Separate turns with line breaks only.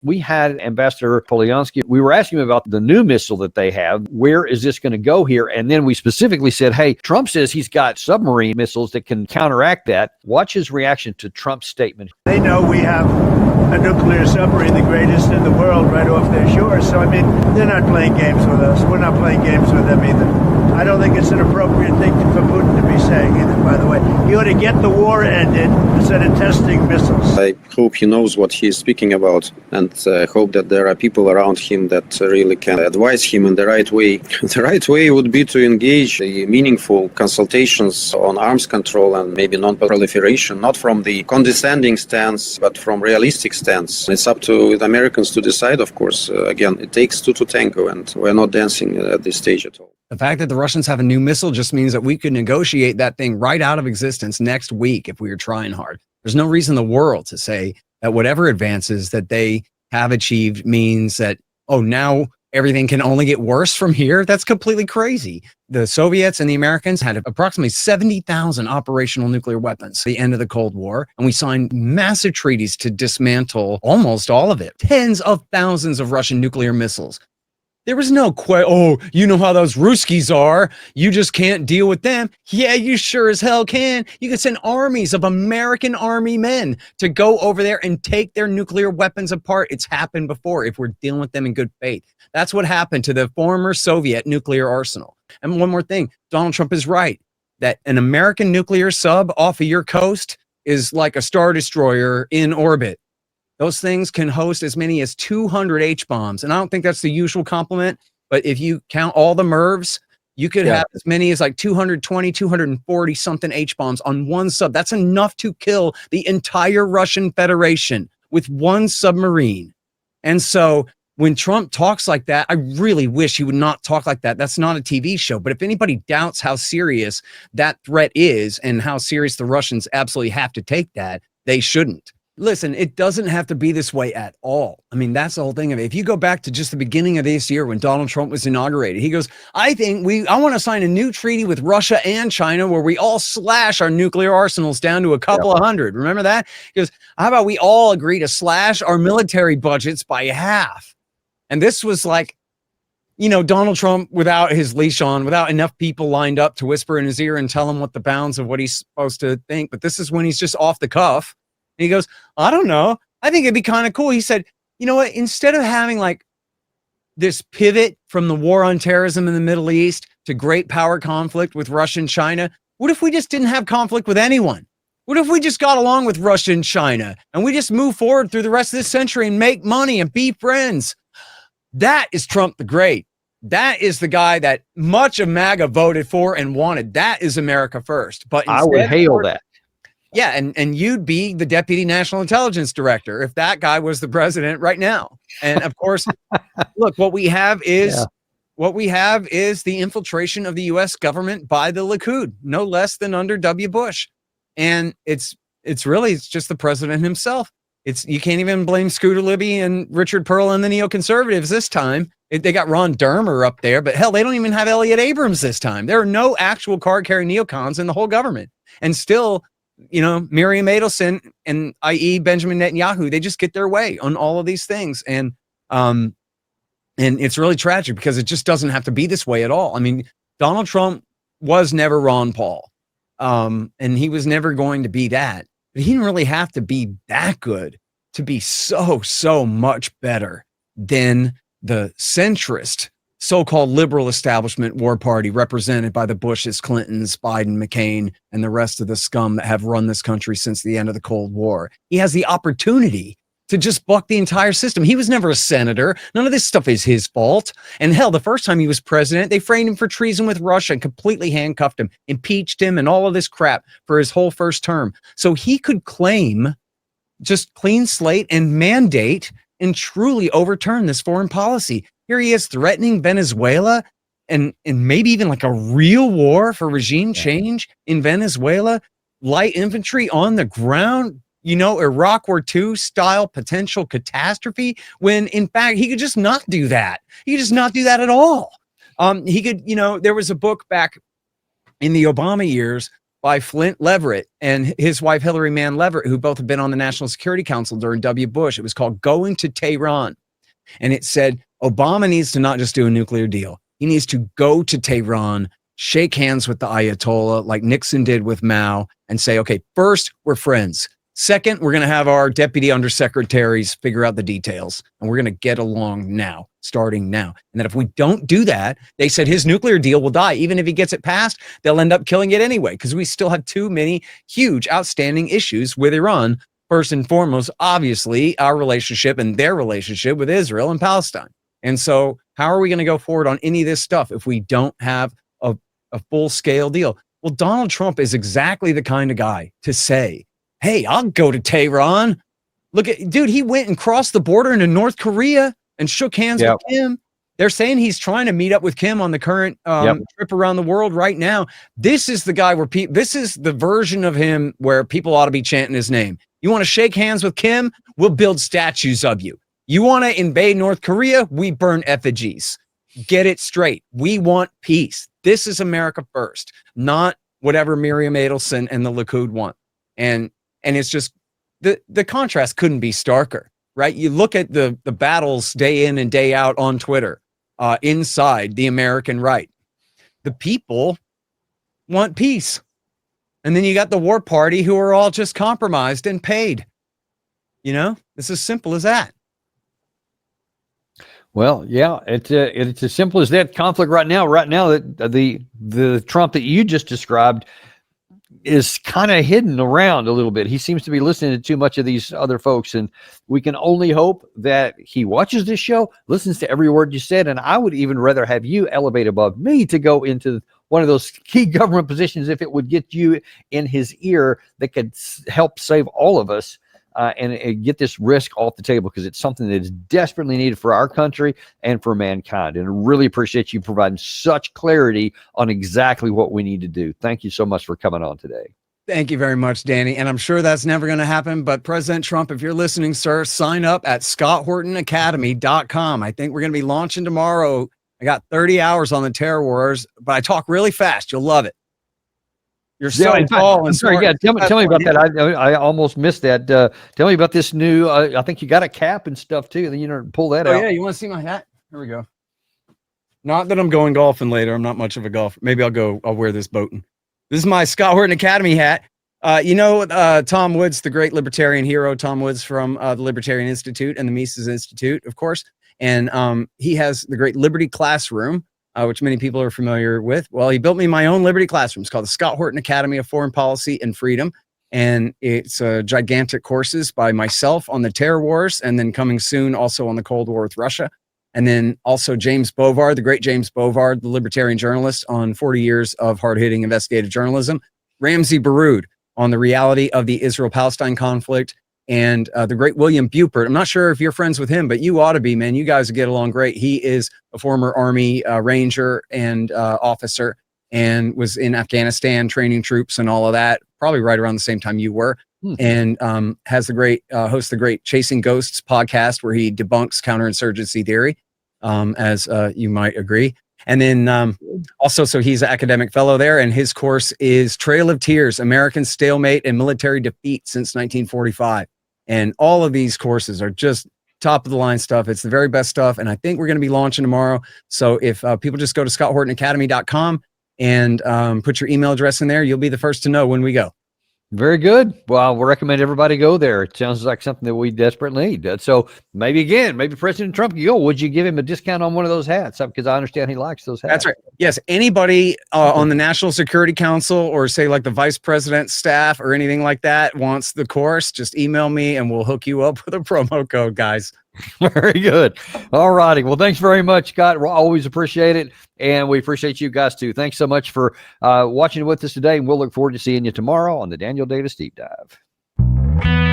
We had Ambassador Polyansky. We were asking him about the new missile that they have. Where is this going to go here? And then we specifically said, hey, Trump says he's got submarine missiles that can counteract that. Watch his reaction to Trump's statement.
They know we have a nuclear submarine, the greatest in the world, right off their shores. So, I mean, they're not playing games with us. We're not playing games with them either. I don't think it's an appropriate thing for Putin to be saying either, by the way. He ought to get the war ended instead of testing missiles.
I hope he knows what he's speaking about, and hope that there are people around him that really can advise him in the right way. The right way would be to engage in meaningful consultations on arms control and maybe non-proliferation, not from the condescending stance, but from realistic stance. It's up to the Americans to decide, of course. Again, it takes two to tango, and we're not dancing at this stage at all.
The fact that the Russians have a new missile just means that we could negotiate that thing right out of existence next week if we were trying hard. There's no reason in the world to say that whatever advances that they have achieved means that, oh, now everything can only get worse from here. That's completely crazy. The Soviets and the Americans had approximately 70,000 operational nuclear weapons at the end of the Cold War, and we signed massive treaties to dismantle almost all of it. Tens of thousands of Russian nuclear missiles. There was no oh, you know how those Ruskies are. You just can't deal with them. Yeah, you sure as hell can. You could send armies of American army men to go over there and take their nuclear weapons apart. It's happened before if we're dealing with them in good faith. That's what happened to the former Soviet nuclear arsenal. And one more thing, Donald Trump is right that an American nuclear sub off of your coast is like a Star Destroyer in orbit. Those things can host as many as 200 H-bombs. And I don't think that's the usual complement, but if you count all the MIRVs, you could have as many as like 220, 240 something H-bombs on one sub. That's enough to kill the entire Russian Federation with one submarine. And so when Trump talks like that, I really wish he would not talk like that. That's not a TV show. But if anybody doubts how serious that threat is and how serious the Russians absolutely have to take that, they shouldn't. Listen, it doesn't have to be this way at all. I mean, that's the whole thing of it. If you go back to just the beginning of this year when Donald Trump was inaugurated, he goes, I want to sign a new treaty with Russia and China where we all slash our nuclear arsenals down to a couple of hundred. Remember that? He goes, how about we all agree to slash our military budgets by half? And this was like, you know, Donald Trump without his leash on, without enough people lined up to whisper in his ear and tell him what the bounds of what he's supposed to think. But this is when he's just off the cuff. And he goes, I don't know. I think it'd be kind of cool. He said, you know what? Instead of having like this pivot from the war on terrorism in the Middle East to great power conflict with Russia and China, what if we just didn't have conflict with anyone? What if we just got along with Russia and China and we just move forward through the rest of this century and make money and be friends? That is Trump the Great. That is the guy that much of MAGA voted for and wanted. That is America first. But
I would hail that.
Yeah, and you'd be the deputy national intelligence director if that guy was the president right now. And of course, look, what we have is the infiltration of the U.S. government by the Likud, no less than under W. Bush. And it's just the president himself. You can't even blame Scooter Libby and Richard Pearl and the neoconservatives this time. They got Ron Dermer up there, but hell, they don't even have Elliot Abrams this time. There are no actual card-carrying neocons in the whole government. And still, you know, Miriam Adelson and i.e. Benjamin Netanyahu, they just get their way on all of these things. And it's really tragic because it just doesn't have to be this way at all. I mean, Donald Trump was never Ron Paul. And he was never going to be that. But he didn't really have to be that good to be so much better than the centrist so-called liberal establishment war party represented by the Bushes, Clintons, Biden, McCain, and the rest of the scum that have run this country since the end of the Cold War. He has the opportunity to just buck the entire system. He was never a senator. None of this stuff is his fault. And hell, the first time he was president, they framed him for treason with Russia and completely handcuffed him, impeached him, and all of this crap for his whole first term. So he could claim just clean slate and mandate and truly overturn this foreign policy. Here he is threatening Venezuela and maybe even like a real war for regime change in Venezuela, light infantry on the ground, you know, Iraq War II style potential catastrophe, when in fact he could just not do that. He could just not do that at all. He could, you know, there was a book back in the Obama years by Flint Leverett and his wife, Hillary Mann Leverett, who both have been on the National Security Council during W. Bush. It was called Going to Tehran. And it said, Obama needs to not just do a nuclear deal. He needs to go to Tehran, shake hands with the Ayatollah like Nixon did with Mao, and say, okay, first, we're friends. Second, we're going to have our deputy undersecretaries figure out the details, and we're going to get along now, starting now. And that if we don't do that, they said his nuclear deal will die. Even if he gets it passed, they'll end up killing it anyway, because we still have too many huge outstanding issues with Iran. First and foremost, obviously, our relationship and their relationship with Israel and Palestine. And so how are we going to go forward on any of this stuff if we don't have a full-scale deal? Well, Donald Trump is exactly the kind of guy to say, hey, I'll go to Tehran. Look at, dude, he went and crossed the border into North Korea and shook hands with Kim. They're saying he's trying to meet up with Kim on the current trip around the world right now. This is the guy where this is the version of him where people ought to be chanting his name. You want to shake hands with Kim? We'll build statues of you. You want to invade North Korea? We burn effigies. Get it straight. We want peace. This is America first, not whatever Miriam Adelson and the Likud want. And it's just the contrast couldn't be starker, right? You look at the battles day in and day out on Twitter, inside the American right. The people want peace. And then you got the war party who are all just compromised and paid. You know, it's as simple as that.
Well, yeah, it's as simple as that. Conflict right now, that the Trump that you just described is kind of hidden around a little bit. He seems to be listening to too much of these other folks, and we can only hope that he watches this show, listens to every word you said, and I would even rather have you elevate above me to go into one of those key government positions if it would get you in his ear that could help save all of us and get this risk off the table, because it's something that is desperately needed for our country and for mankind. And I really appreciate you providing such clarity on exactly what we need to do. Thank you so much for coming on today.
Thank you very much, Danny. And I'm sure that's never going to happen. But President Trump, if you're listening, sir, sign up at ScottHortonAcademy.com. I think we're going to be launching tomorrow. I got 30 hours on the terror wars, but I talk really fast. You'll love it. You're so tall and smart.
Yeah, tell me about that. I almost missed that. Tell me about this new. I think you got a cap and stuff too. Then pull that out.
Oh yeah, you want to see my hat? Here we go. Not that I'm going golfing later. I'm not much of a golfer. Maybe I'll wear this boating. This is my Scott Horton Academy hat. Tom Woods, the great libertarian hero, Tom Woods from the Libertarian Institute and the Mises Institute, of course. And he has the great Liberty Classroom, which many people are familiar with. Well, he built me my own Liberty Classroom. It's called the Scott Horton Academy of Foreign Policy and Freedom. And it's gigantic courses by myself on the terror wars, and then coming soon also on the Cold War with Russia. And then also James Bovard, the great James Bovard, the libertarian journalist, on 40 years of hard-hitting investigative journalism. Ramsey Baroud on the reality of the Israel-Palestine conflict. And the great William Bupert. I'm not sure if you're friends with him, but you ought to be, man. You guys get along great. He is a former Army Ranger and officer, and was in Afghanistan training troops and all of that, probably right around the same time you were. And has the great hosts the great Chasing Ghosts podcast, where he debunks counterinsurgency theory, as you might agree. And then also, so he's an academic fellow there, and his course is Trail of Tears, American Stalemate and Military Defeat since 1945. And all of these courses are just top of the line stuff. It's the very best stuff. And I think we're going to be launching tomorrow. So if people just go to ScottHortonAcademy.com and put your email address in there, you'll be the first to know when we go.
Very good. Well, we recommend everybody go there. It sounds like something that we desperately need. So maybe President Trump, would you give him a discount on one of those hats? Because I understand he likes those hats.
That's right. Yes. Anybody on the National Security Council, or say like the vice president's staff or anything like that, wants the course, just email me and we'll hook you up with a promo code, guys.
Very good. All righty. Well, thanks very much, Scott. We always appreciate it. And we appreciate you guys too. Thanks so much for watching with us today. And we'll look forward to seeing you tomorrow on the Daniel Davis Deep Dive.